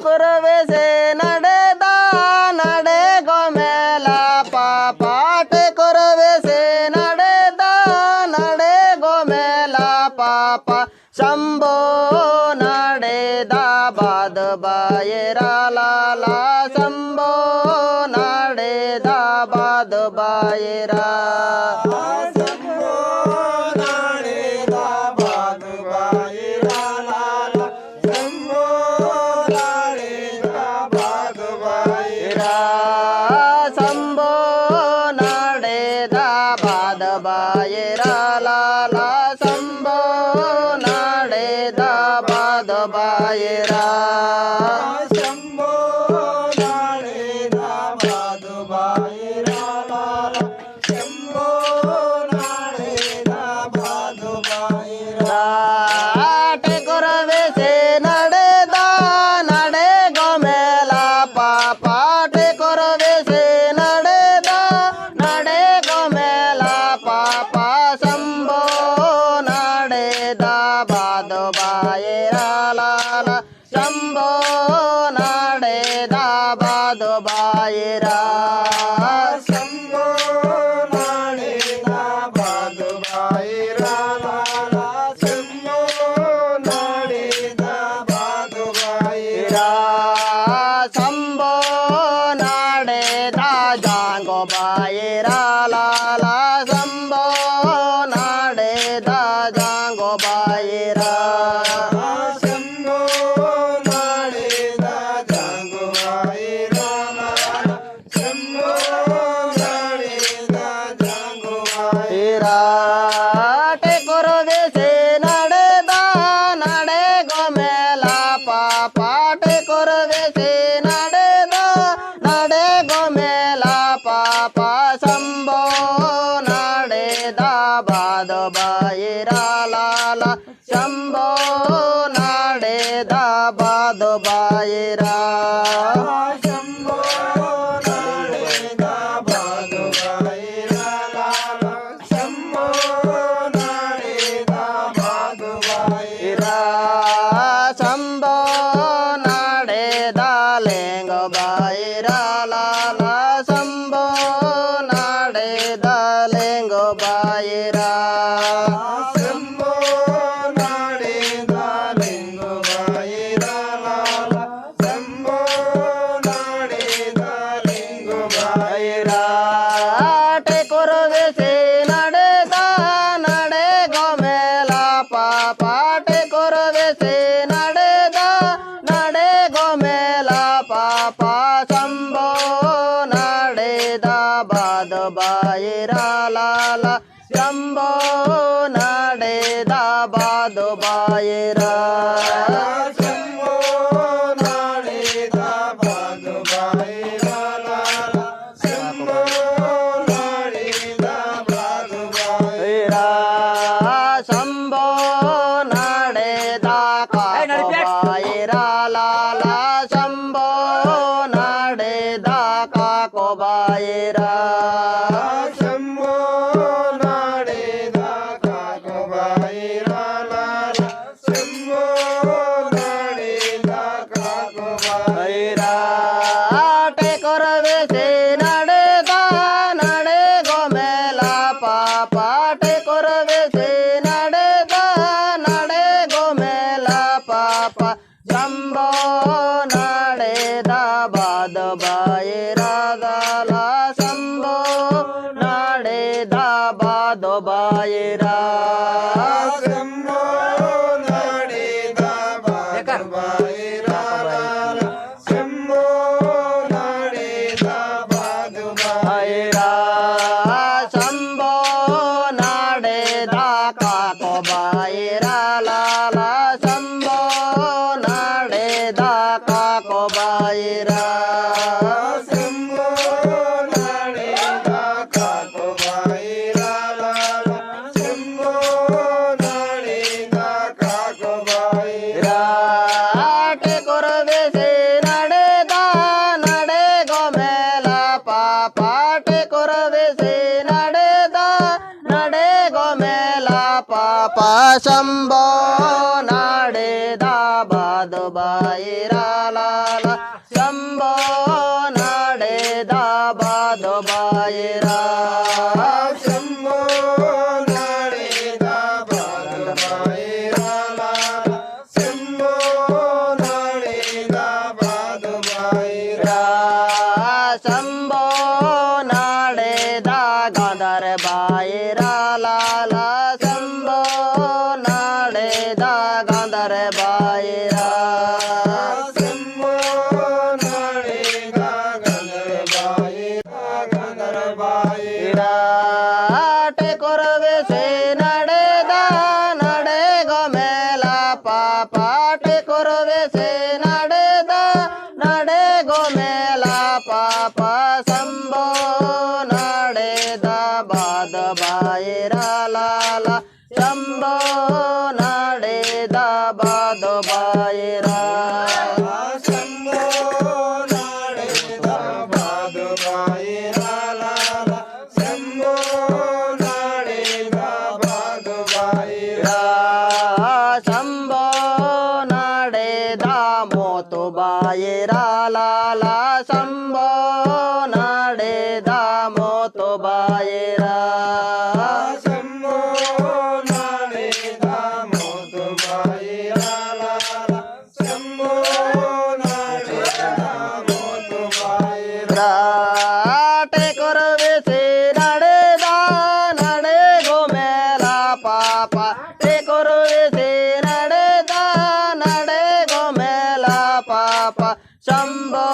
ಕುರವೆಸೆ ನಡೆದ ನಡೆ ಗೋಮೇಲ ಪಾಪಾಟೆ ಕುರವೆಸೆ ನಡೆದ ನಡೆ ಗೋಮೇಲ ಪಾಪ ಶಂಭೋ ನಡೆದ ಬಾದ ಬಾಯರ ಲಾಲ ಶಂಭೋ ನಡೆದ ಬಾದ ಬಾಯರ ಶಂಭೋ ನಡೆದ ಬಾದು ಬಾಯಿರ ಲಾಲ बाईरा शंभो ನಡೆದ ಬಾದು ಬಾಯಿರ ಲಾಲ ಶಂಭೋ ನಡೆದ ಬಾದು ಬಾಯಿರ ಶಂಭೋ ನಡೆದ ಗಾಂಧರ್ ಬಾಯಿರ ಲಾಲ ಶಂಭೋ ನಡೆದ ಗಾಂಧರ್ ಬಾಯಿರ ಶಂಭೋ ನಡೆದ ಗಂಧರ ಬಾಯಿರ ಟೆಕೊರವೆ ಸೇ ನಡೆದ ನಡೆ ಗೋಮೇಲ ಪಾಪ ಟೆಕೊರವೆ ಸೇ ನಡೆದ ನಡೆ ಗೋಮೇಲ ಪಾಪ ಶಂಭೋ ನಡೆದ ಬಾದ ಬಾಯಿರ ಲಾಲ ಶಂಭೋ ನಡೆದ ಬಾದ ಬಾಯಿರ ಶಂಭೋ ನಡೆದ ಬಾದು ಬಾಯಿರ ಲಾಲ ಶಂಭೋ ನಡೆದ ಬಾದು ಬಾಯಿರ ಶಂಭೋ ನಡೆದ ಮೋತು ಬಾಯಿರ ಲಾಲ ಶಂಭೋ ನಡೆದ ಮೋತು ಬಾಯಿರ ಶಂಭೋ ನಡೆದ ಮೋದು ಬಾಯಿರ ಲಾಲ ಶಂಭೋ ನಡೆದ ಮೋದು ಬಾಯಿರ ಟೆಕೊರವೆ ಸೇ ನಡೆದ ನಡೆ ಗೋಮೇಲ ಪಾಪ ಟೆಕೊರವೆ ಸೇ ನಡೆದ ನಡೆ ಗೋಮೇಲ ಪಾಪ ಶಂಭೋ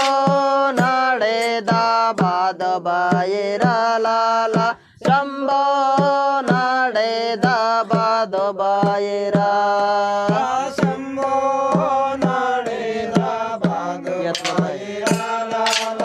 ನಡೆದ ಬಾದ ಬಾಯಿರ ಲಾಲ ಶಂಭೋ ನಡೆದ ಬಾದ ಬಾಯಿರ ಶಂಭೋ ನಡೆದ ಬಾದು ಬಾಯಿರ ಲಾಲ